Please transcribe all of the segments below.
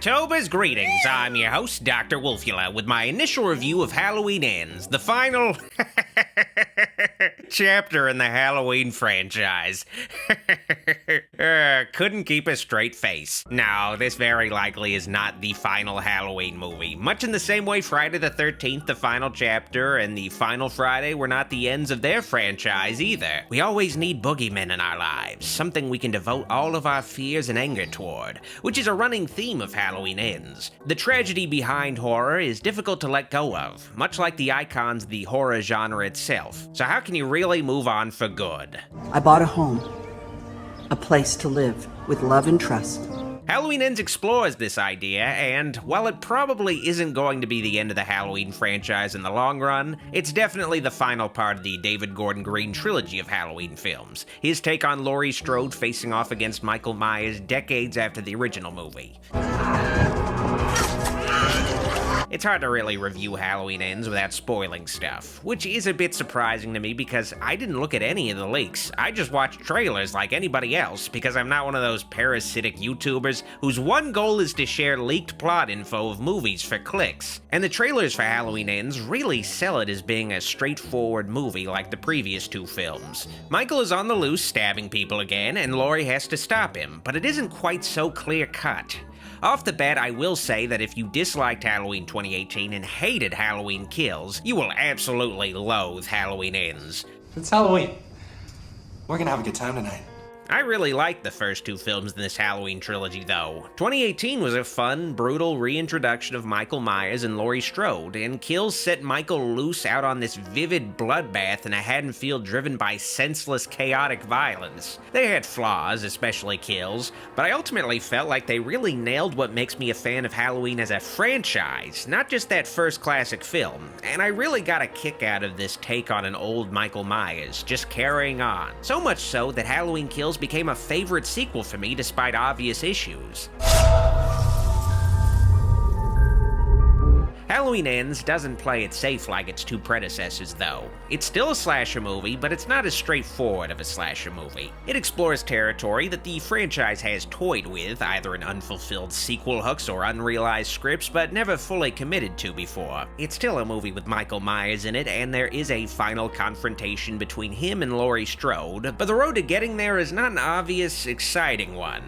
Toba's greetings. I'm your host, Dr. Wolfula, with my initial review of Halloween Ends, the final chapter in the Halloween franchise. Couldn't keep a straight face. No, this very likely is not the final Halloween movie. Much in the same way Friday the 13th, the final chapter, and the final Friday were not the ends of their franchise either. We always need boogeymen in our lives, something we can devote all of our fears and anger toward, which is a running theme of Halloween Ends. The tragedy behind horror is difficult to let go of, much like the icons of the horror genre itself. So how can you really move on for good? I bought a home, a place to live with love and trust. Halloween Ends explores this idea, and while it probably isn't going to be the end of the Halloween franchise in the long run, it's definitely the final part of the David Gordon Green trilogy of Halloween films, his take on Laurie Strode facing off against Michael Myers decades after the original movie. It's hard to really review Halloween Ends without spoiling stuff, which is a bit surprising to me because I didn't look at any of the leaks. I just watched trailers like anybody else because I'm not one of those parasitic YouTubers whose one goal is to share leaked plot info of movies for clicks. And the trailers for Halloween Ends really sell it as being a straightforward movie like the previous two films. Michael is on the loose stabbing people again, and Laurie has to stop him, but it isn't quite so clear-cut. Off the bat, I will say that if you disliked Halloween 2018 and hated Halloween Kills, you will absolutely loathe Halloween Ends. It's Halloween. We're gonna have a good time tonight. I really liked the first two films in this Halloween trilogy, though. 2018 was a fun, brutal reintroduction of Michael Myers and Laurie Strode, and Kills set Michael loose out on this vivid bloodbath in a Haddonfield driven by senseless, chaotic violence. They had flaws, especially Kills, but I ultimately felt like they really nailed what makes me a fan of Halloween as a franchise, not just that first classic film, and I really got a kick out of this take on an old Michael Myers, just carrying on. So much so that Halloween Kills became a favorite sequel for me despite obvious issues. Halloween Ends doesn't play it safe like its two predecessors, though. It's still a slasher movie, but it's not as straightforward of a slasher movie. It explores territory that the franchise has toyed with, either in unfulfilled sequel hooks or unrealized scripts, but never fully committed to before. It's still a movie with Michael Myers in it, and there is a final confrontation between him and Laurie Strode, but the road to getting there is not an obvious, exciting one.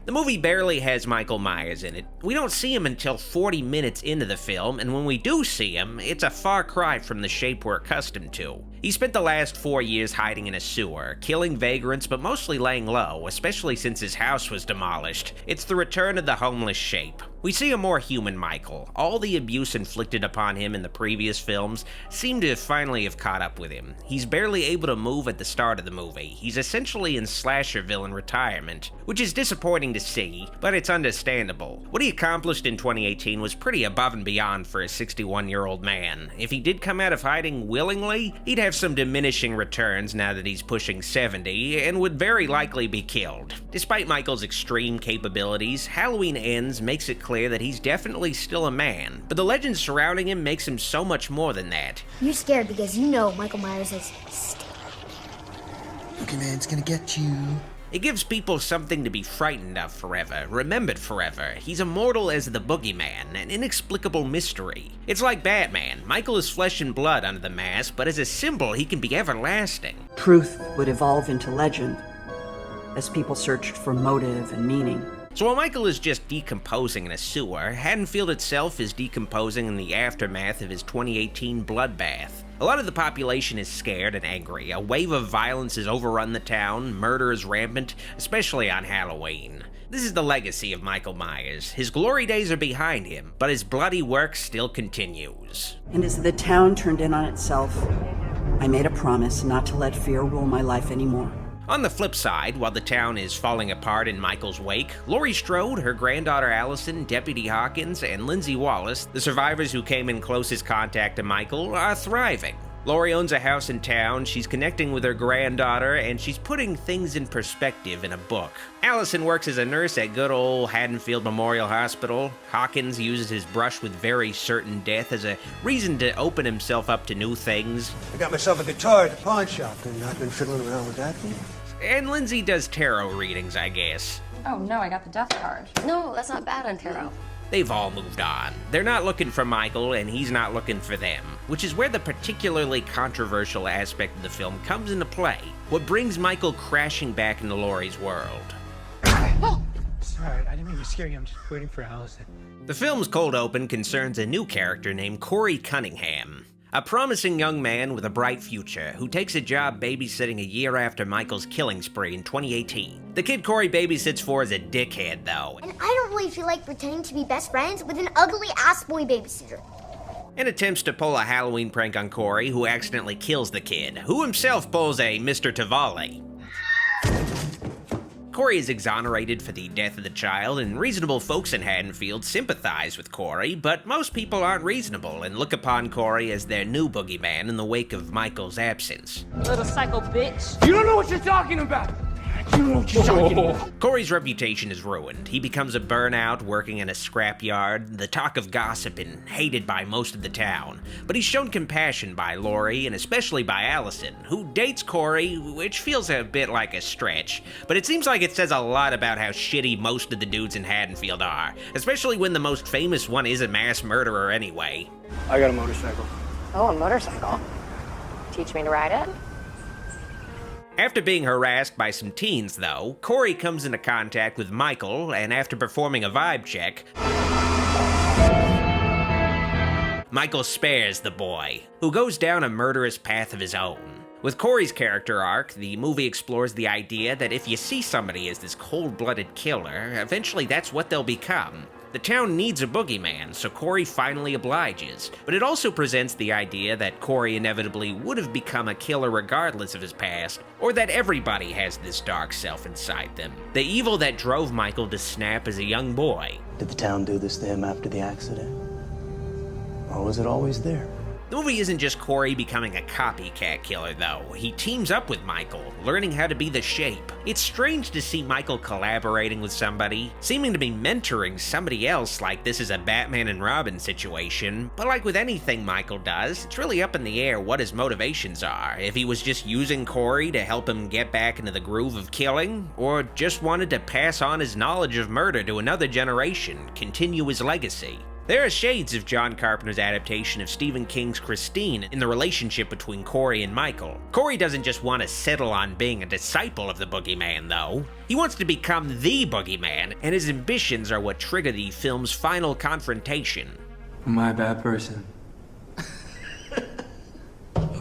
The movie barely has Michael Myers in it. We don't see him until 40 minutes into the film, and when we do see him, it's a far cry from the shape we're accustomed to. He spent the last 4 years hiding in a sewer, killing vagrants but mostly laying low, especially since his house was demolished. It's the return of the homeless shape. We see a more human Michael. All the abuse inflicted upon him in the previous films seem to finally have caught up with him. He's barely able to move at the start of the movie. He's essentially in slasher villain retirement, which is disappointing to see, but it's understandable. What he accomplished in 2018 was pretty above and beyond for a 61-year-old man. If he did come out of hiding willingly, he'd have some diminishing returns now that he's pushing 70, and would very likely be killed. Despite Michael's extreme capabilities, Halloween Ends makes it clear that he's definitely still a man, but the legend surrounding him makes him so much more than that. You're scared because you know Michael Myers is Boogeyman's gonna get you. It gives people something to be frightened of forever, remembered forever. He's immortal as the boogeyman, an inexplicable mystery. It's like Batman. Michael is flesh and blood under the mask, but as a symbol, he can be everlasting. Truth would evolve into legend as people searched for motive and meaning. So while Michael is just decomposing in a sewer, Haddonfield itself is decomposing in the aftermath of his 2018 bloodbath. A lot of the population is scared and angry. A wave of violence has overrun the town, murder is rampant, especially on Halloween. This is the legacy of Michael Myers. His glory days are behind him, but his bloody work still continues. And as the town turned in on itself, I made a promise not to let fear rule my life anymore. On the flip side, while the town is falling apart in Michael's wake, Laurie Strode, her granddaughter Allison, Deputy Hawkins, and Lindsay Wallace, the survivors who came in closest contact to Michael, are thriving. Laurie owns a house in town, she's connecting with her granddaughter, and she's putting things in perspective in a book. Allison works as a nurse at good old Haddonfield Memorial Hospital. Hawkins uses his brush with very certain death as a reason to open himself up to new things. I got myself a guitar at the pawn shop, and I've been fiddling around with that thing. And Lindsay does tarot readings, I guess. Oh no, I got the death card. No, that's not bad on tarot. They've all moved on. They're not looking for Michael, and he's not looking for them, which is where the particularly controversial aspect of the film comes into play. What brings Michael crashing back into Laurie's world. Oh! Sorry, I didn't mean to scare you. I'm just waiting for Allison. The film's cold open concerns a new character named Corey Cunningham, a promising young man with a bright future who takes a job babysitting a year after Michael's killing spree in 2018. The kid Corey babysits for is a dickhead, though. And I don't really feel like pretending to be best friends with an ugly-ass boy babysitter. And attempts to pull a Halloween prank on Corey, who accidentally kills the kid, who himself pulls a Mr. Tavalli. Corey is exonerated for the death of the child, and reasonable folks in Haddonfield sympathize with Corey, but most people aren't reasonable and look upon Corey as their new boogeyman in the wake of Michael's absence. Little psycho bitch. You don't know what you're talking about! You don't know what you're talking about! Corey's reputation is ruined. He becomes a burnout working in a scrapyard, the talk of gossip and hated by most of the town. But he's shown compassion by Laurie and especially by Allison, who dates Corey, which feels a bit like a stretch. But it seems like it says a lot about how shitty most of the dudes in Haddonfield are, especially when the most famous one is a mass murderer anyway. I got a motorcycle. Oh, a motorcycle. Teach me to ride it? After being harassed by some teens, though, Corey comes into contact with Michael, and after performing a vibe check, Michael spares the boy, who goes down a murderous path of his own. With Corey's character arc, the movie explores the idea that if you see somebody as this cold-blooded killer, eventually that's what they'll become. The town needs a boogeyman, so Corey finally obliges, but it also presents the idea that Corey inevitably would have become a killer regardless of his past, or that everybody has this dark self inside them, the evil that drove Michael to snap as a young boy. Did the town do this to him after the accident? Or was it always there? The movie isn't just Corey becoming a copycat killer, though. He teams up with Michael, learning how to be the Shape. It's strange to see Michael collaborating with somebody, seeming to be mentoring somebody else like this is a Batman and Robin situation, but like with anything Michael does, it's really up in the air what his motivations are. If he was just using Corey to help him get back into the groove of killing, or just wanted to pass on his knowledge of murder to another generation, continue his legacy. There are shades of John Carpenter's adaptation of Stephen King's Christine in the relationship between Corey and Michael. Corey doesn't just want to settle on being a disciple of the boogeyman, though. He wants to become the boogeyman, and his ambitions are what trigger the film's final confrontation. Am I a bad person?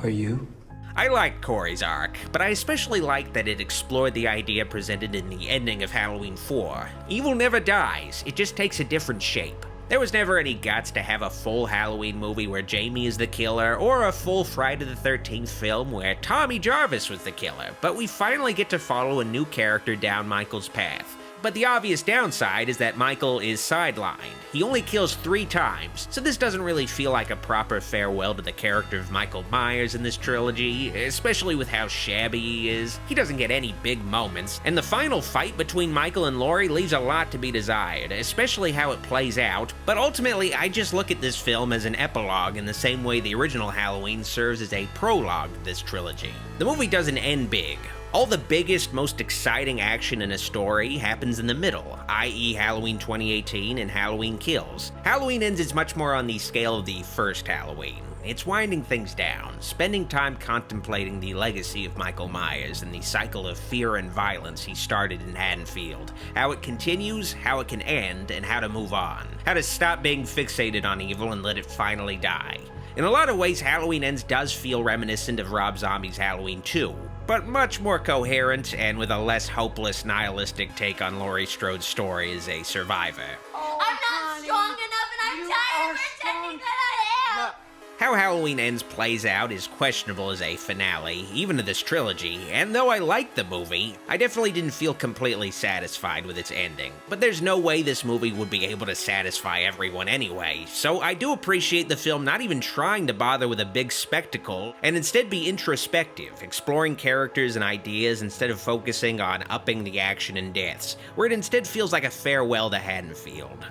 Are you? I liked Corey's arc, but I especially liked that it explored the idea presented in the ending of Halloween 4. Evil never dies, it just takes a different shape. There was never any guts to have a full Halloween movie where Jamie is the killer, or a full Friday the 13th film where Tommy Jarvis was the killer, but we finally get to follow a new character down Michael's path. But the obvious downside is that Michael is sidelined. He only kills 3 times, so this doesn't really feel like a proper farewell to the character of Michael Myers in this trilogy, especially with how shabby he is. He doesn't get any big moments, and the final fight between Michael and Laurie leaves a lot to be desired, especially how it plays out, but ultimately I just look at this film as an epilogue in the same way the original Halloween serves as a prologue to this trilogy. The movie doesn't end big. All the biggest, most exciting action in a story happens in the middle, i.e. Halloween 2018 and Halloween Kills. Halloween Ends is much more on the scale of the first Halloween. It's winding things down, spending time contemplating the legacy of Michael Myers and the cycle of fear and violence he started in Haddonfield, how it continues, how it can end, and how to move on, how to stop being fixated on evil and let it finally die. In a lot of ways, Halloween Ends does feel reminiscent of Rob Zombie's Halloween 2, but much more coherent and with a less hopeless, nihilistic take on Laurie Strode's story as a survivor. I'm not strong enough and I'm tired of pretending that I am! How Halloween Ends plays out is questionable as a finale, even to this trilogy, and though I liked the movie, I definitely didn't feel completely satisfied with its ending. But there's no way this movie would be able to satisfy everyone anyway, so I do appreciate the film not even trying to bother with a big spectacle, and instead be introspective, exploring characters and ideas instead of focusing on upping the action and deaths, where it instead feels like a farewell to Haddonfield.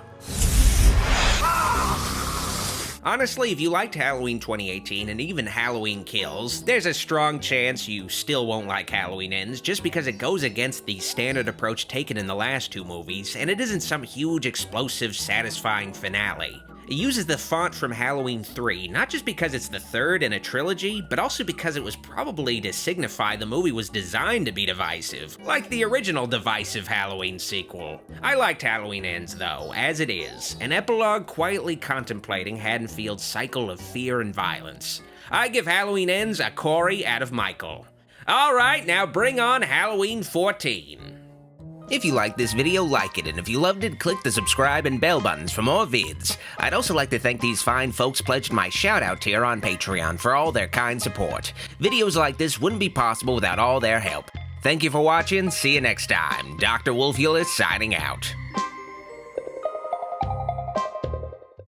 Honestly, if you liked Halloween 2018 and even Halloween Kills, there's a strong chance you still won't like Halloween Ends just because it goes against the standard approach taken in the last two movies, and it isn't some huge, explosive, satisfying finale. It uses the font from Halloween 3, not just because it's the third in a trilogy, but also because it was probably to signify the movie was designed to be divisive, like the original divisive Halloween sequel. I liked Halloween Ends, though, as it is, an epilogue quietly contemplating Haddonfield's cycle of fear and violence. I give Halloween Ends a Corey out of Michael. Alright, now bring on Halloween 14. If you liked this video, like it, and if you loved it, click the subscribe and bell buttons for more vids. I'd also like to thank these fine folks pledged my shout-out tier on Patreon for all their kind support. Videos like this wouldn't be possible without all their help. Thank you for watching, see you next time. Dr. Wolfula signing out.